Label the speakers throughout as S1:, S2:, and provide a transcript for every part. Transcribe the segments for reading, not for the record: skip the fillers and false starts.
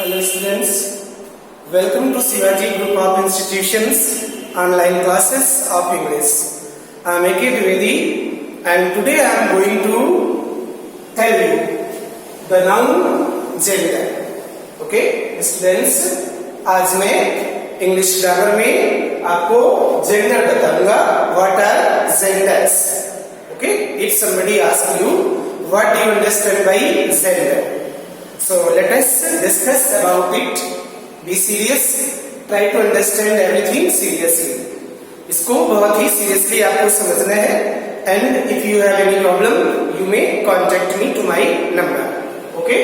S1: Hello students, welcome to Shivaji Group of Institutions online classes of English. I am A.K. Dwivedi and today I am going to tell you the noun gender. Okay students, आज मैं English grammar में आपको gender बताऊंगा. What are genders? Okay, if somebody asks you what do you understand by gender? So let us discuss about it. Be serious. Try to understand everything seriously. इसको बहुत ही seriously आपको समझना है. And if you have any problem, you may contact me to my number. Okay?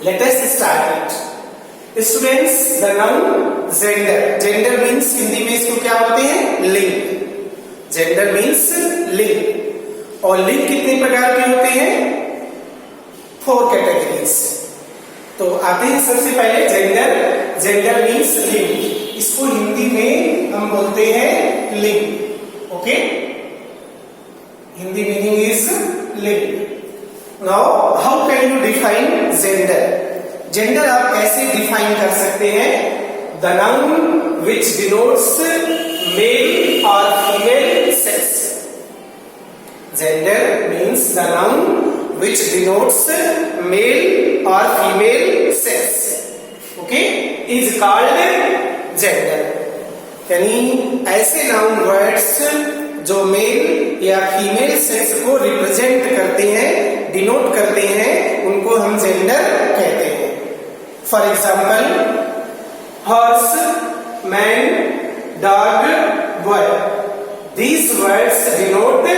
S1: Let us start it. Students, the noun gender. Gender means Hindi में इसको क्या बोलते हैं? लिंग. Gender means लिंग. और लिंग कितने प्रकार के होते हैं? 4 कैटेगरीज. तो आते हैं सबसे पहले जेंडर. जेंडर मीन्स लिंग. इसको हिंदी में हम बोलते हैं लिंग. ओके, हिंदी मीनिंग इज लिंग. Now how can you define gender? Gender आप कैसे डिफाइन कर सकते हैं? The noun which denotes male और female sex. Gender means the noun which denotes male or female sex, okay, is called gender. यानी ऐसे noun words जो mail या फीमेल सेक्स को रिप्रेजेंट करते हैं, डिनोट करते हैं, उनको हम जेंडर कहते हैं. For example, horse, man, dog, boy. These words denote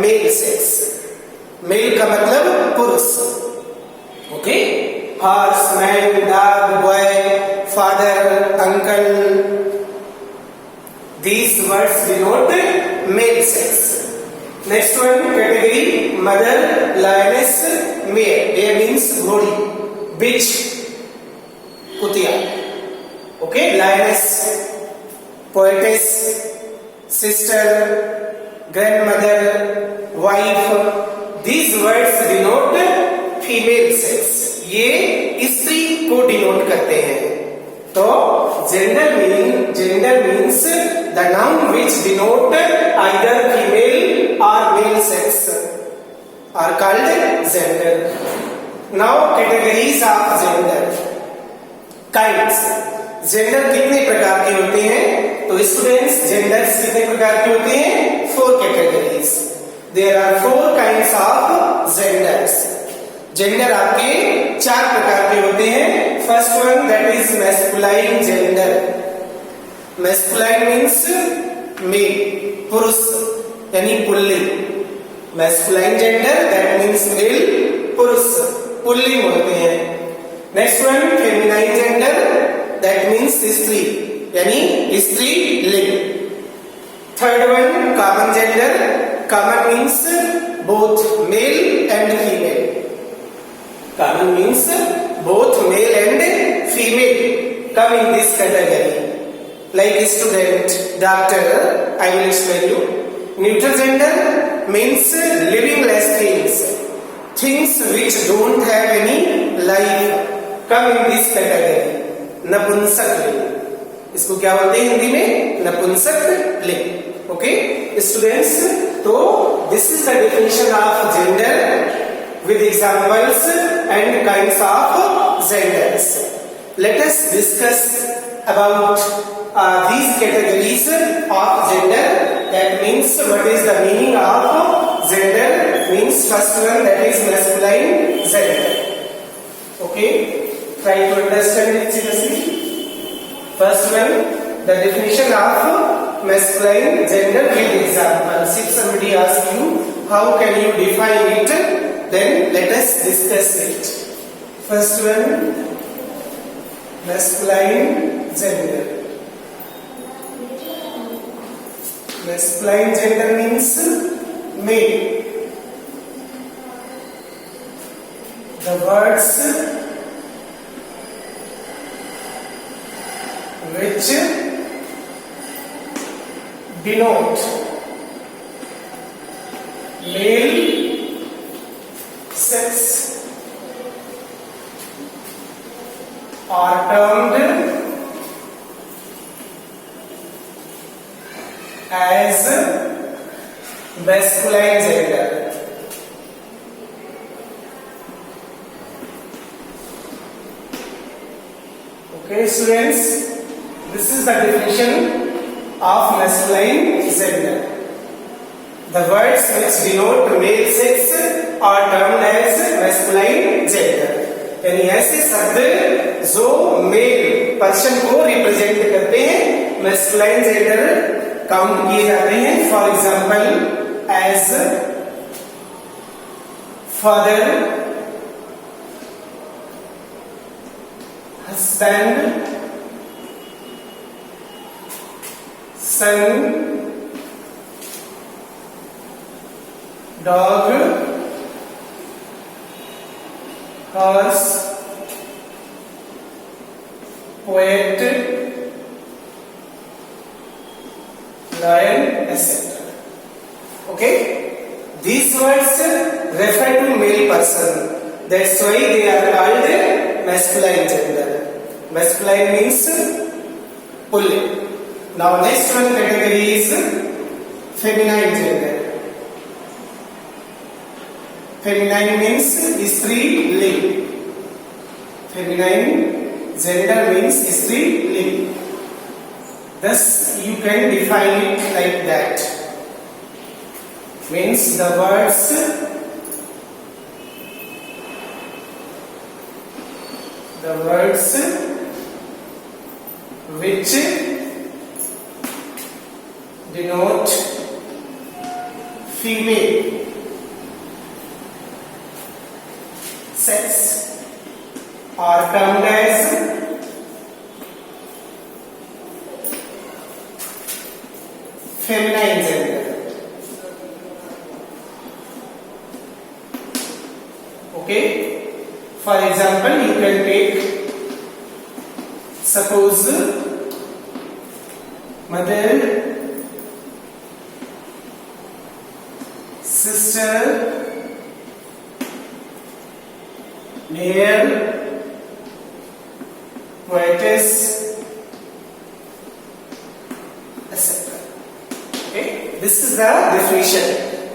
S1: male sex. Male का मतलब पुरुष. Okay, horse, man, dog, boy, father, uncle. These words denote male sex. Next one category, mother, lioness, mare. ये means घोड़ी, bitch, कुतिया. Okay, lioness, poetess, sister, grandmother, wife. These words denote female sex. ये स्त्री को denote करते हैं. तो gender means the noun which denote either female or male sex are called gender. Now categories of gender. Kinds. Gender कितने प्रकार के होते हैं? तो स्टूडेंट्स, genders कितने प्रकार के होते हैं? 4 categories. There are 4 kinds of genders. Gender आपके 4 प्रकार के होते हैं. First one, that is masculine gender. Masculine means male, पुरुष यानी pulling. Masculine gender, that means male, पुरुष, पुल्लिंग होते हैं. Next one, feminine gender, that means स्त्री यानी स्त्रीलिंग. Third one, common gender. Common means both male and female. Common means both male and female come in this category. Like student, doctor, I will explain you. Neutral gender means livingless things. Things which don't have any life come in this category. नपुंसक लिंग. इसको क्या बोलते हैं हिंदी में? नपुंसक लिंग. Okay students, तो this is the definition of gender with examples and kinds of genders. Let us discuss about these categories of gender. That means what is the meaning of gender? Means first one, that is masculine gender. Okay, try to understand it seriously. First one, the definition of masculine gender with examples. If somebody asks you how can you define it, then let us discuss it. First one, masculine gender. Masculine gender means male. The words which denote male sex as masculine gender. Okay, students, this is the definition of masculine gender. The words which denote male sex are termed as masculine gender. यानी ऐसे शब्द जो male person को represent करते हैं masculine gender count किए जाते हैं. For example as father, husband, son, dog, horse, poet, lion, etc. Okay, these words refer to male person. That's why they are called masculine gender. Masculine means pulling. Now next one category is feminine gender. Feminine means स्त्रीलिंग. Feminine gender means स्त्रीलिंग. Thus you can define it like that. Means the words which denote female sex are termed as feminine gender. Okay, for example you can take, suppose mother, sister, mayor, poetess, etc. Okay, this is the definition.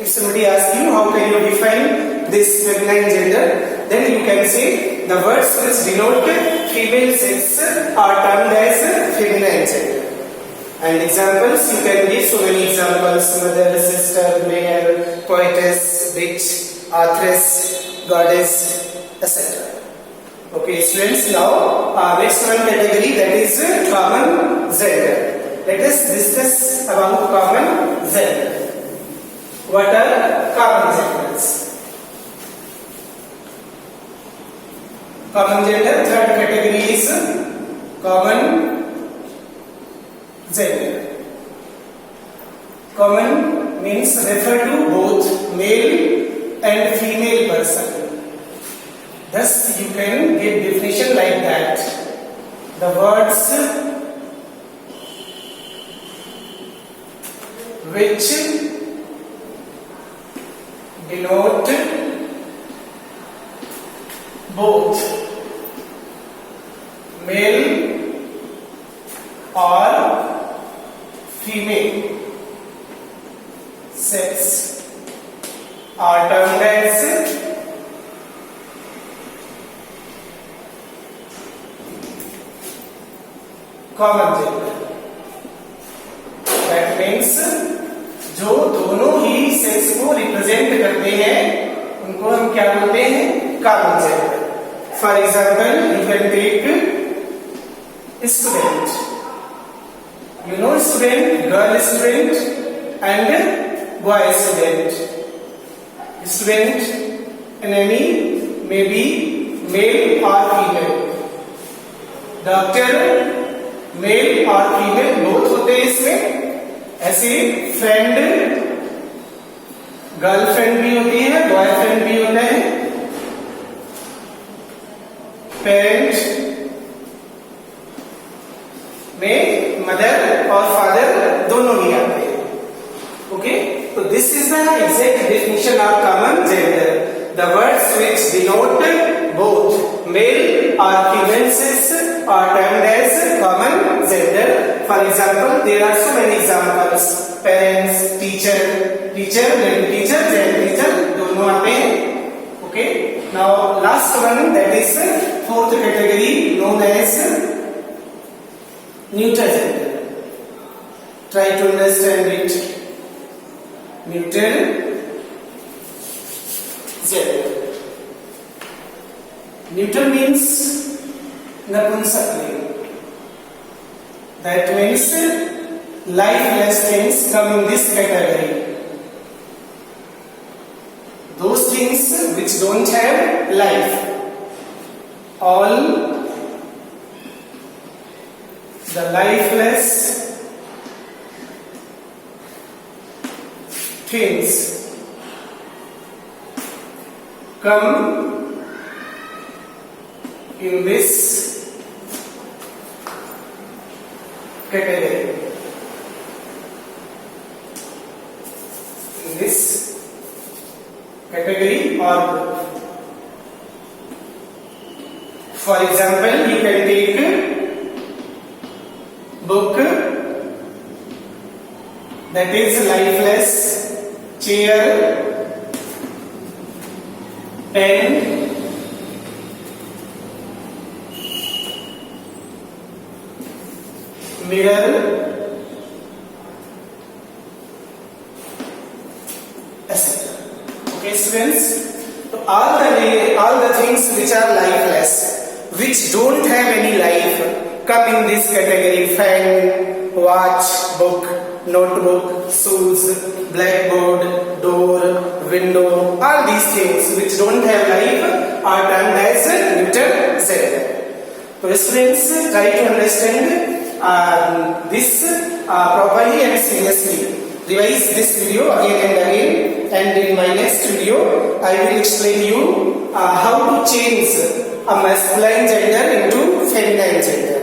S1: If somebody asks you how can you define this feminine gender, then you can say the words which denote female sex are termed as feminine gender. And examples, you can give so many examples: mother, sister, mayor, poetess, witch, authoress, goddess, etc. Okay, students, now next one category, that is common gender. Let us discuss about common gender. What are common genders? Common gender, third category is common gender. Common means refer to both male and female person. Thus you can give definition like that. The words which denote both male or female sex are termed as common gender. That means जो दोनों ही sex को represent करते हैं उनको हम क्या बोलते हैं? Common gender. For example you can tech student. You know student, girl student and boy student. Student enemy may be male or female. Doctor male और फीमेल बोथ होते हैं इसमें. ऐसे फ्रेंड गर्लफ्रेंड भी होती है, बॉयफ्रेंड भी होता है. पेरेंट में मदर और फादर दोनों ही आते हैं. ओके, तो this is the exact definition of common gender. The words which denote both male or female sex are termed as common gender. For example, there are so many examples. Parents, teacher, teacher, grandteacher, teacher, दोनों आते हैं. Okay. Now last one, that is fourth category known as neuter gender. Try to understand it. Neuter gender. Neuter means napumsak. That means lifeless things come in this category. Those things which don't have life. All the lifeless things come in this category. In this category or group. For example, you can take book, that is lifeless, chair, pen, mirror, etc. Okay, students. So all the things which are lifeless, which don't have any life, come in this category: fan, watch, book, notebook, shoes, blackboard, door, window. All these things which don't have life are termed as neuter gender. So students, try to understand this properly and seriously. Revise this video again and again, and in my next video I will explain you how to change a masculine gender into feminine gender.